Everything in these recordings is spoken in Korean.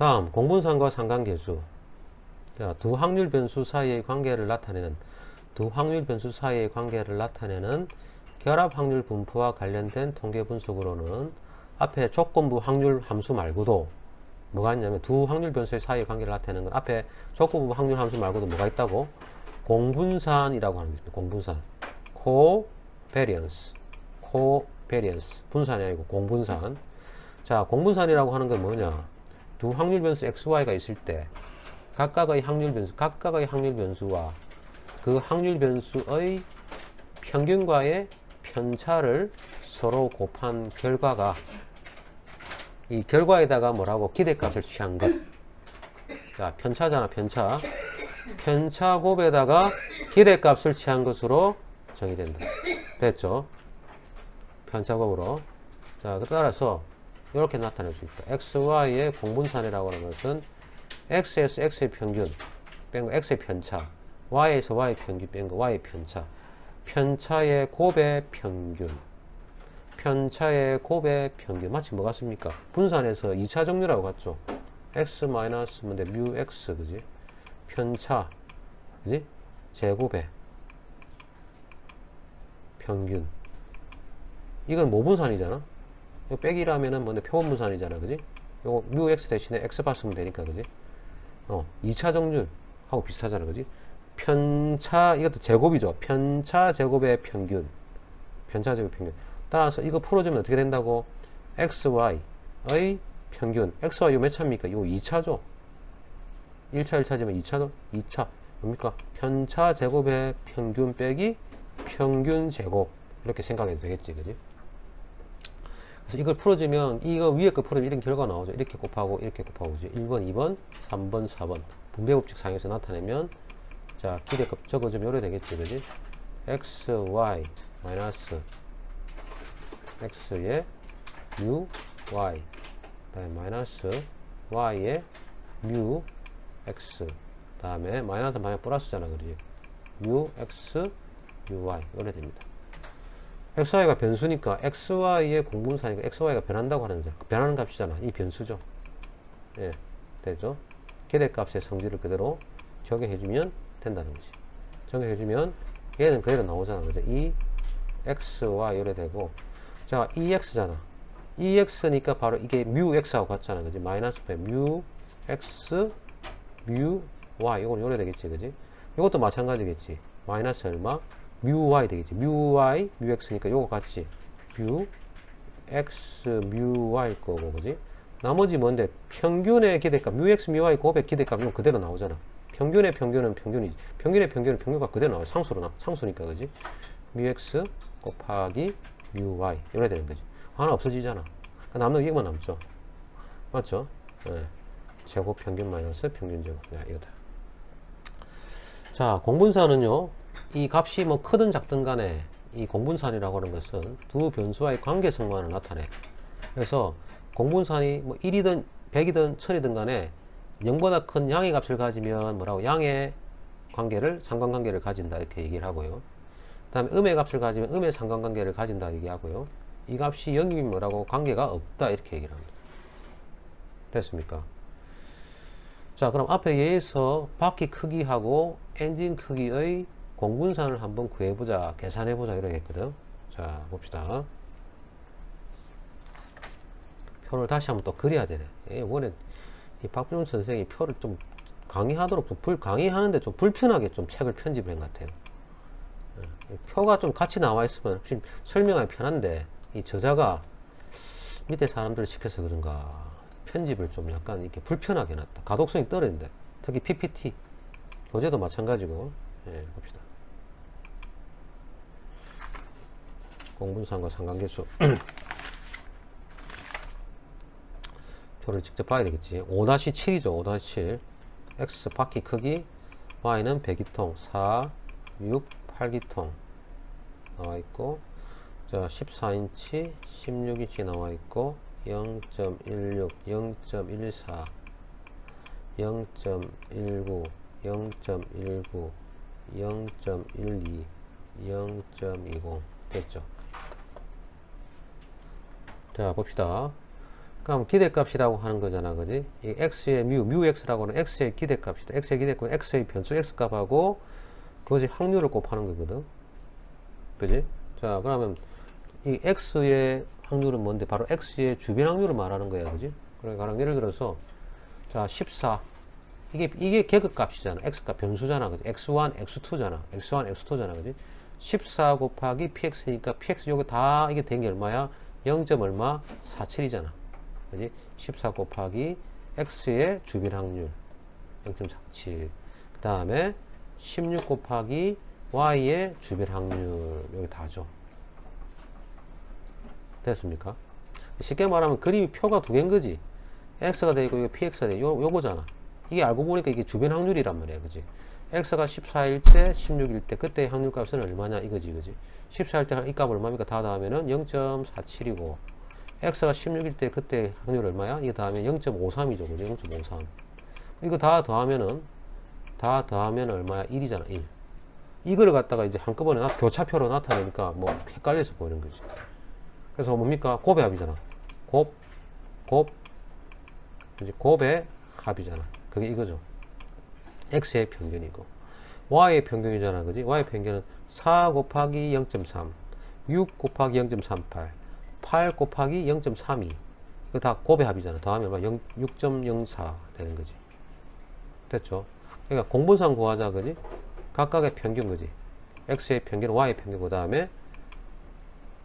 다음 공분산과 상관계수. 자, 두 확률 변수 사이의 관계를 나타내는 결합 확률 분포와 관련된 통계 분석으로는 앞에 조건부 확률 함수 말고도 뭐가 있냐면 두 확률 변수의 사이의 관계를 나타내는 건 앞에 조건부 확률 함수 말고도 뭐가 있다고? 공분산이라고 하는 것입니다. 공분산. 코베리언스. 분산이 아니고 공분산. 자, 공분산이라고 하는 건 뭐냐? 두 확률 변수 XY가 있을 때 각각의 확률 변수와 그 확률 변수의 평균과의 편차를 서로 곱한 결과가 이 결과에다가 뭐라고? 기대값을 취한 것. 자, 편차잖아, 편차. 편차 곱에다가 기대값을 취한 것으로 정의된다. 됐죠? 편차 곱으로. 자, 따라서 이렇게 나타낼 수 있다. XY의 공분산이라고 하는 것은 X에서 X의 평균 뺀 거 X의 편차, Y에서 Y의 평균 뺀 거 Y의 편차, 편차의 곱의 평균, 마치 뭐 같습니까? 분산에서 2차 정류라고 갔죠. X 마이너스 뭔데 뮤 X, 그지? 편차, 그지? 제곱의 평균. 이건 뭐 분산이잖아? 이거 빼기라면은 뭔데 표본 분산이잖아, 그지? 요거 뮤 X 대신에 X바 쓰면 되니까, 그지? 2차 정률하고 비슷하잖아, 그지? 편차, 이것도 제곱이죠. 편차 제곱의 평균. 따라서 이거 풀어주면 어떻게 된다고? XY의 평균. XY 이거 몇 차입니까? 이거 2차죠. 1차, 1차지만 2차죠? 2차. 뭡니까? 편차 제곱의 평균 빼기 평균 제곱. 이렇게 생각해도 되겠지, 그지? 그래서 이걸 풀어주면, 이거 위에 거 풀어주면 이런 결과가 나오죠. 이렇게 곱하고, 이렇게 곱하고, 1번, 2번, 3번, 4번. 분배법칙 상에서 나타내면, 자, 기대값 적어주면 이래 되겠지, 그지? XY 마이너스 X의 뮤 Y. 다음에 마이너스 Y의 뮤 X. 다음에 마이너스 마이너스 플러스잖아, 그지? 뮤 X, 뮤 Y. 이래 됩니다. XY가 변수니까 XY의 공분산이니까 XY가 변한다고 하는 거죠. 변하는 값이잖아. 이 변수죠. 예, 되죠? 기대값의 성질을 그대로 적용해주면 된다는 거지. 적용해주면 얘는 그대로 나오잖아. 그죠? 이 XY 이래 되고, 자, EX잖아. EX니까 바로 이게 뮤 X하고 같잖아. 그지? 마이너스 뮤 X, 뮤 Y. 이건 요래 되겠지. 그지? 이것도 마찬가지겠지. 마이너스 얼마? 뮤 Y 되겠지. 뮤 Y, 뮤 X니까 요거 같이 뮤 X, 뮤 Y 거고, 그지? 나머지 뭔데? 평균의 기대값, 뮤 X, 뮤 Y 곱의 기대값, 이거 그대로 나오잖아. 평균의 평균은 평균이지. 평균의 평균은 평균값 그대로 나와. 상수니까, 그지? 뮤 X 곱하기 뮤 Y. 이래 되는 거지. 하나 없어지잖아. 남는 이것만 남죠. 맞죠? 네. 제곱 평균 마이너스 평균 제곱. 야, 이거다. 자, 공분산은요, 이 값이 뭐 크든 작든 간에 이 공분산이라고 하는 것은 두 변수와의 관계성만을 나타내. 그래서 공분산이 뭐 1이든 100이든 1000이든 간에 0보다 큰 양의 값을 가지면 뭐라고? 양의 관계를, 상관관계를 가진다. 이렇게 얘기를 하고요. 그 다음에 음의 값을 가지면 음의 상관관계를 가진다. 얘기하고요. 이 값이 0이면 뭐라고? 관계가 없다. 이렇게 얘기를 합니다. 됐습니까? 자, 그럼 앞에 얘에서 바퀴 크기하고 엔진 크기의 공분산을 한번 구해보자, 계산해보자 이러겠거든. 자, 봅시다. 표를 다시 한번 또 그려야 되네. 원래 이 박준훈 선생이 표를 좀 강의하도록 강의하는데 좀 불편하게 좀 책을 편집을 한 것 같아요. 표가 좀 같이 나와 있으면 혹시 설명하기 편한데 이 저자가 밑에 사람들을 시켜서 그런가 편집을 좀 약간 이렇게 불편하게 해놨다. 가독성이 떨어진다. 특히 PPT 교재도 마찬가지고. 예, 봅시다. 공분산과 상관계수 표를 직접 봐야 되겠지. 5-7이죠. 5-7 X 바퀴 크기, Y는 배기통 4, 6, 8기통 나와 있고, 자 14인치, 16인치 나와 있고, 0.16, 0.14, 0.19, 0.19, 0.12, 0.20 됐죠. 자 봅시다. 그럼 기대값이라고 하는 거잖아, 그지? 이 x의 뮤 x라고 하는 x의 기대값이다. x의 기대값은 x의 변수 x값하고 그것이 확률을 곱하는 거거든. 그지? 자, 그러면 이 x의 확률은 뭔데? 바로 x의 주변 확률을 말하는 거야, 그지? 그러니까 예를 들어서 자, 14. 이게 계급값이잖아. x값 변수잖아, 그지? x1, x2잖아. x1, x2잖아, 그지? 14 곱하기 px니까 px 요거 다 이게 된 게 얼마야? 0. 얼마? 47이잖아. 그지? 14 곱하기 x의 주변 확률 0.47. 그 다음에 16 곱하기 y의 주변 확률 여기 다죠. 됐습니까? 쉽게 말하면 그림이 표가 두 개인 거지. x가 되고 이거 px가 되고 요거잖아. 이게 알고 보니까 이게 주변 확률이란 말이야, 그지? x가 14일 때 16일 때 그때 확률 값은 얼마냐 이거지, 그지? 14일 때 이 값 얼마입니까? 다 더하면은 0.47이고 x가 16일 때 그때 확률 얼마야? 이거 더하면 0.53이죠, 그지? 0.53. 이거 다 더하면 얼마야? 1이잖아, 1. 이거를 갖다가 이제 한꺼번에 교차표로 나타내니까 뭐 헷갈려서 보이는 거지. 그래서 뭡니까? 곱의 합이잖아. 이제 곱의 합이잖아. 그게 이거죠. x의 평균이고 y의 평균이잖아, 그지? y의 평균은 4 곱하기 0.3, 6 곱하기 0.38, 8 곱하기 0.32. 이거 다 곱의 합이잖아. 더하면 6.04 되는 거지. 됐죠? 그러니까 공분상 구하자, 그지? 각각의 평균, 그지? x의 평균, y의 평균, 그 다음에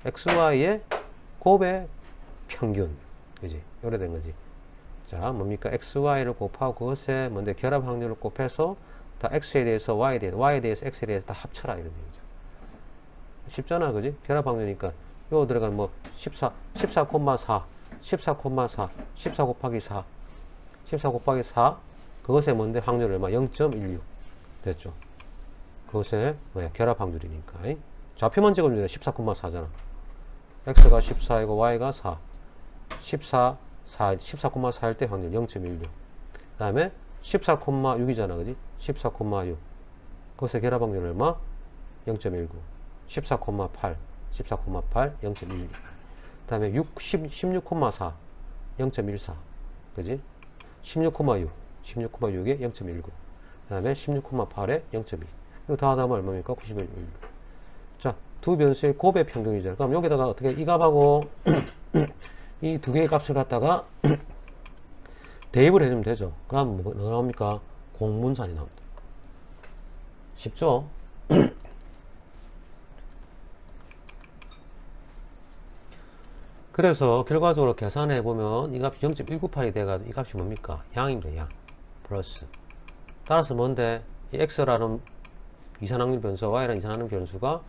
xy의 곱의 평균, 그지? 요래 된 거지. 자, 뭡니까? xy를 곱하고 그것에 뭔데 결합 확률을 곱해서 다 x에 대해서 y에 대해서 x에 대해서 다 합쳐라 이런 얘기죠. 쉽잖아, 그지? 결합 확률이니까 요 들어간 뭐 14 곱하기 4 14 곱하기 4 그것에 뭔데 확률 얼마? 0.16 됐죠? 그것에 뭐야? 결합 확률이니까 좌표만 찍어주면 14,4잖아. x가 14이고 y가 4 14,4일 때 확률 0.16. 그 다음에 14,6이잖아, 그지? 14,6. 그것의 결합 확률 얼마? 0.19. 14,8. 0.12. 그 다음에 16,4. 0.14. 그지? 16,6. 16,6에 0.19. 그 다음에 16,8에 0.2. 이거 다 하면 얼마입니까? 91. 자, 두 변수의 곱의 평균이잖아. 그럼 여기다가 어떻게 이 값하고 이 두 개의 값을 갖다가 대입을 해주면 되죠. 그럼 뭐 나옵니까? 공분산이 나옵니다. 쉽죠? 그래서 결과적으로 계산해 보면 이 값이 0.198이 돼가지고 이 값이 뭡니까? 양입니다. 양 플러스. 따라서 뭔데 이 x라는 이산확률 변수와 y라는 이산확률 변수가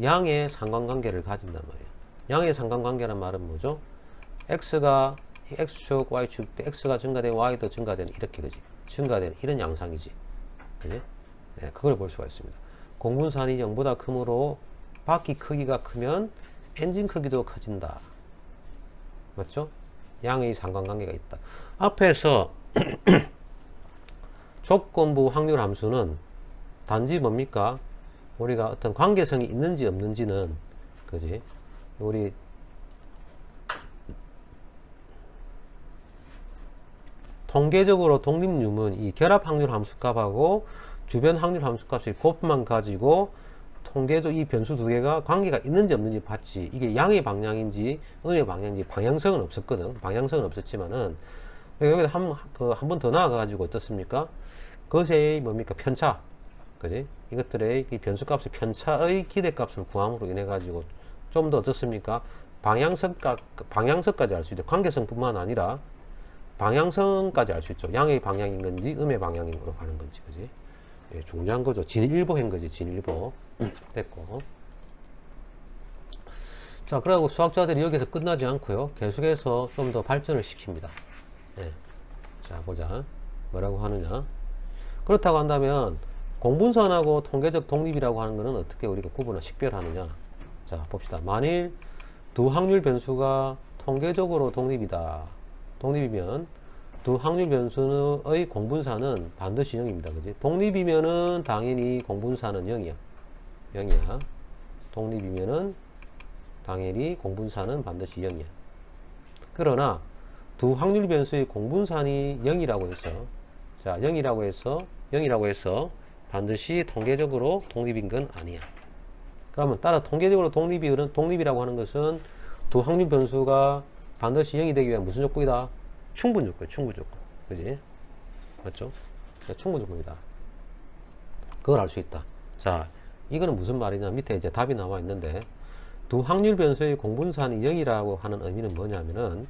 양의 상관관계를 가진단 말이에요. 양의 상관관계란 말은 뭐죠? x가 x축, y축 때 x가 증가되고 y도 증가되는 이렇게, 그지? 증가되는 이런 양상이지, 그지? 네, 그걸 볼 수가 있습니다. 공분산이 0보다 크므로 바퀴 크기가 크면 엔진 크기도 커진다. 맞죠? 양의 상관관계가 있다. 앞에서 조건부 확률 함수는 단지 뭡니까? 우리가 어떤 관계성이 있는지 없는지는, 그지? 우리 통계적으로 독립유문 이 결합 확률 함수 값하고 주변 확률 함수 값의 곱만 가지고 통계적 이 변수 두 개가 관계가 있는지 없는지 봤지. 이게 양의 방향인지 음의 방향인지 방향성은 없었거든. 방향성은 없었지만은 여기다 한 번 더 나아가 가지고 어떻습니까? 그것의 뭡니까? 편차. 그지? 이것들의 이 변수 값의 편차의 기대값을 구함으로 인해 가지고 좀 더 어떻습니까? 방향성까지 알 수 있다. 관계성뿐만 아니라 방향성까지 알 수 있죠. 양의 방향인 건지 음의 방향으로 가는 건지, 그지? 예, 중요한 거죠. 진일보 한 거지, 진일보. 됐고. 자, 그리고 수학자들이 여기서 끝나지 않고요. 계속해서 좀 더 발전을 시킵니다. 예. 자, 보자. 뭐라고 하느냐. 그렇다고 한다면 공분산하고 통계적 독립이라고 하는 것은 어떻게 우리가 구분을 식별하느냐. 자, 봅시다. 만일 두 확률 변수가 통계적으로 독립이다. 독립이면 두 확률 변수의 공분산은 반드시 0입니다. 그지? 독립이면은 당연히 공분산은 0이야. 0이야. 독립이면은 당연히 공분산은 반드시 0이야. 그러나 두 확률 변수의 공분산이 0이라고 해서, 자, 0이라고 해서 반드시 통계적으로 독립인 건 아니야. 그러면 따라 통계적으로 독립이라고 하는 것은 두 확률 변수가 반드시 0이 되기 위한 무슨 조건이다? 충분 조건이야, 충분 조건. 그지? 맞죠? 충분 조건이다. 그걸 알 수 있다. 자, 이거는 무슨 말이냐? 밑에 이제 답이 나와 있는데, 두 확률 변수의 공분산이 0이라고 하는 의미는 뭐냐면은,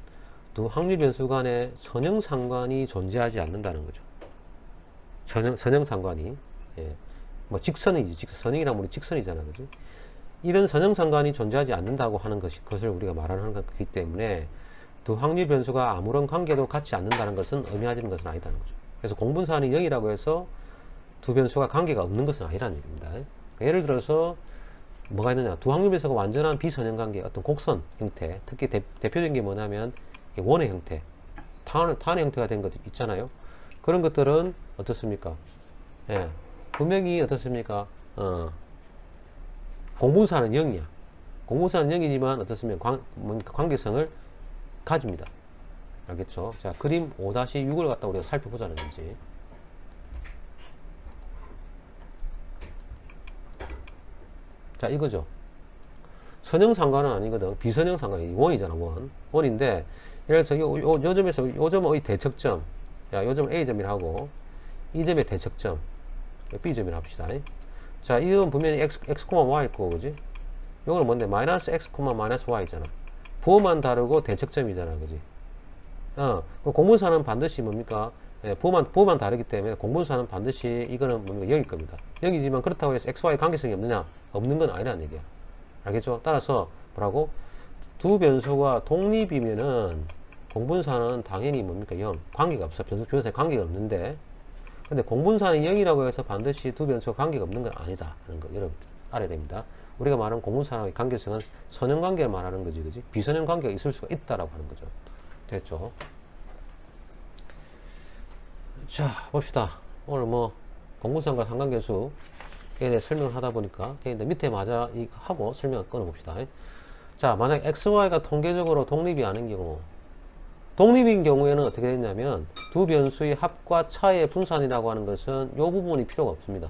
두 확률 변수 간에 선형상관이 존재하지 않는다는 거죠. 선형상관이. 예. 뭐 직선이지. 선형이라면 우리 직선이잖아. 그지? 이런 선형상관이 존재하지 않는다고 하는 것을 우리가 말하는 것이기 때문에 두 확률 변수가 아무런 관계도 갖지 않는다는 것은 의미하는 것은 아니다는 거죠. 그래서 공분산이 0이라고 해서 두 변수가 관계가 없는 것은 아니라는 얘기입니다. 그러니까 예를 들어서 뭐가 있느냐? 두 확률 변수가 완전한 비선형 관계, 어떤 곡선 형태, 특히 대표적인 게 뭐냐면 원의 형태, 타원의 형태가 된 것 있잖아요. 그런 것들은 어떻습니까? 예, 분명히 어떻습니까? 공분산은 0이야. 공분산은 0이지만 어떻습니까? 관계성을 가집니다. 알겠죠? 자, 그림 5-6을 갖다 우리가 살펴보자는 거지. 자, 이거죠. 선형상관은 아니거든. 비선형상관이 원이잖아, 원인데, 예를 들어서 요 점에서 요 점의 대척점, 야, 요 점 A점이라고, 이 점의 대척점, B점이라 합시다. 자, 이건 분명히 x, y 있고, 그지? 요거는 뭔데? 마이너스 x, 마이너스 y잖아. 부호만 다르고 대척점이잖아, 그지? 공분산은 반드시 뭡니까? 예, 부호만 다르기 때문에 공분산은 반드시 이거는 뭡니까? 0일 겁니다. 0이지만 그렇다고 해서 x, y 관계성이 없느냐? 없는 건 아니라는 얘기야. 알겠죠? 따라서 뭐라고? 두 변수가 독립이면은 공분산은 당연히 뭡니까? 0. 관계가 없어. 변수에 관계가 없는데, 근데 공분산이 0이라고 해서 반드시 두 변수가 관계가 없는 건 아니다 하는 거 여러분 알아야 됩니다. 우리가 말하는 공분산의 관계성은 선형 관계를 말하는 거지, 그지? 비선형 관계가 있을 수가 있다라고 하는 거죠. 됐죠? 자, 봅시다. 오늘 뭐 공분산과 상관계수에 대해 설명을 하다 보니까 밑에 마저 하고 설명을 끊어봅시다. 자, 만약 XY가 통계적으로 독립이 아닌 경우, 독립인 경우에는 어떻게 되냐면 두 변수의 합과 차의 분산이라고 하는 것은 이 부분이 필요가 없습니다.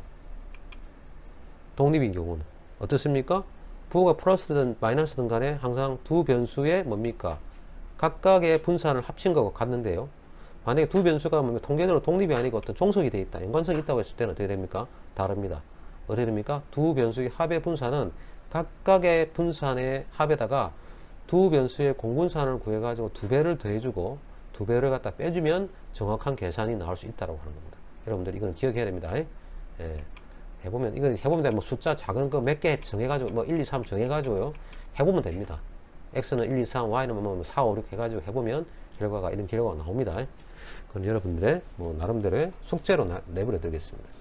독립인 경우는 어떻습니까? 부호가 플러스든 마이너스든 간에 항상 두 변수의 뭡니까? 각각의 분산을 합친 거고 같는데요. 만약에 두 변수가 통계적으로 독립이 아니고 어떤 종속이 되어 있다, 연관성이 있다고 했을 때는 어떻게 됩니까? 다릅니다. 어떻게 됩니까? 두 변수의 합의 분산은 각각의 분산의 합에다가 두 변수의 공분산을 구해가지고 두 배를 더해주고 두 배를 갖다 빼주면 정확한 계산이 나올 수 있다고 하는 겁니다. 여러분들 이거는 기억해야 됩니다. 예. 해보면, 이건 해보면 뭐 숫자 작은 거 몇 개 정해가지고 뭐 1, 2, 3 정해가지고요. 해보면 됩니다. x는 1, 2, 3, y는 뭐 4, 5, 6 해가지고 해보면 이런 결과가 나옵니다. 그건 여러분들의 뭐 나름대로의 숙제로 내버려 드리겠습니다.